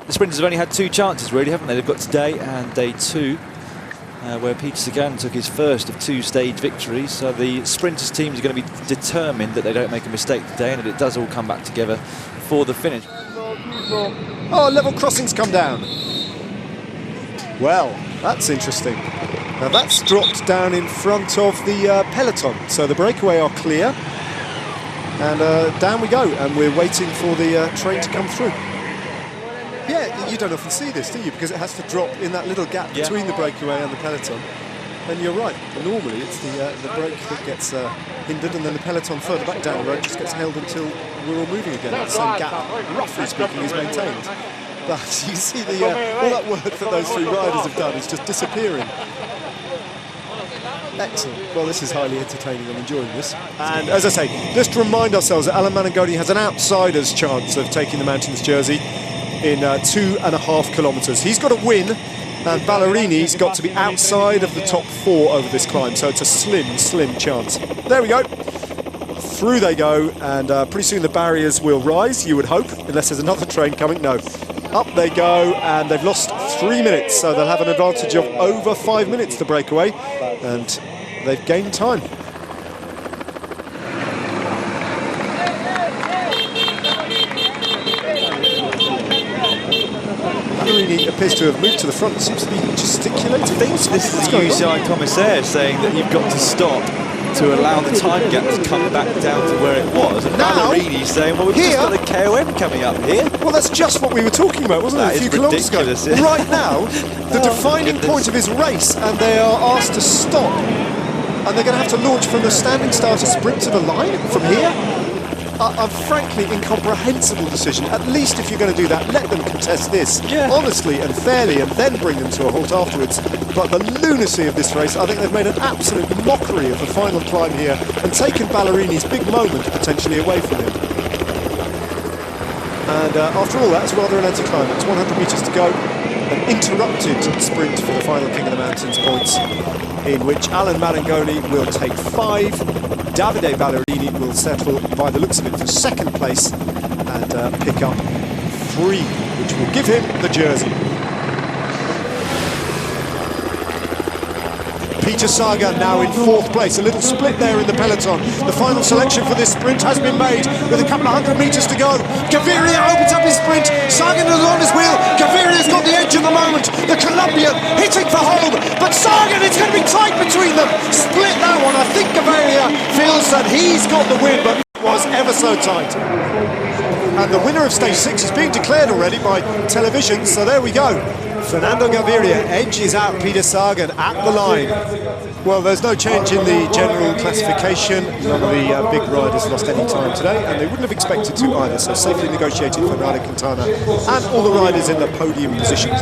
the sprinters have only had 2 chances, really, haven't they? They've got today and day 2. Where Peter Sagan took his first of 2 stage victories. So the sprinters teams are going to be determined that they don't make a mistake today and that it does all come back together for the finish. Oh, level crossings come down. Well, that's interesting. Now that's dropped down in front of the peloton. So the breakaway are clear. And down we go. And we're waiting for the train to come through. Yeah, you don't often see this, do you? Because it has to drop in that little gap between the breakaway and the peloton. And you're right, normally it's the brake that gets hindered, and then the peloton further back down the road just gets held until we're all moving again. That same gap, roughly speaking, is maintained. But you see all that work that those 3 riders have done is just disappearing. Excellent. Well, this is highly entertaining. I'm enjoying this. And as I say, just to remind ourselves that Alan Manangoni has an outsider's chance of taking the Mountains jersey in 2.5 kilometres. He's got to win, and Ballerini's got to be outside of the top 4 over this climb, so it's a slim chance. There we go. Through they go, and pretty soon the barriers will rise, you would hope, unless there's another train coming. No. Up they go, and they've lost 3 minutes, so they'll have an advantage of over 5 minutes to break away, and they've gained time. Ballerini appears to have moved to the front, seems to be gesticulating. I think this is the UCI commissaire saying that you've got to stop to allow the time gap to come back down to where it was. And now, Ballerini's saying, well, we've just got a KOM coming up here. Well, that's just what we were talking about, wasn't it, a few kilometres ago? Yeah. Right now, the defining point of his race, and they are asked to stop. And they're going to have to launch from the standing start, a sprint to the line from here. A frankly incomprehensible decision. At least if you're going to do that, let them contest this honestly and fairly, and then bring them to a halt afterwards. But the lunacy of this race, I think they've made an absolute mockery of the final climb here and taken Ballerini's big moment potentially away from him. And after all, that's rather an anticlimax. 100 metres to go. An interrupted sprint for the final King of the Mountains points, in which Alan Manangoni will take 5. Davide Ballerini will settle, by the looks of it, for 2nd place and pick up 3, which will give him the jersey. Peter Sagan now in 4th place, a little split there in the peloton. The final selection for this sprint has been made with a couple of 100 metres to go. Gaviria opens up his sprint, Sagan is on his wheel, Gaviria's got the edge at the moment, the Colombian hitting for home, but Sagan, it's going to be tight between them. Split that one. I think Gaviria feels that he's got the win, but it was ever so tight. And the winner of stage 6 is being declared already by television, so there we go. Fernando Gaviria edges out Peter Sagan at the line. Well, there's no change in the general classification. None of the big riders lost any time today, and they wouldn't have expected to either, so safely negotiated for Nairo Quintana and all the riders in the podium positions.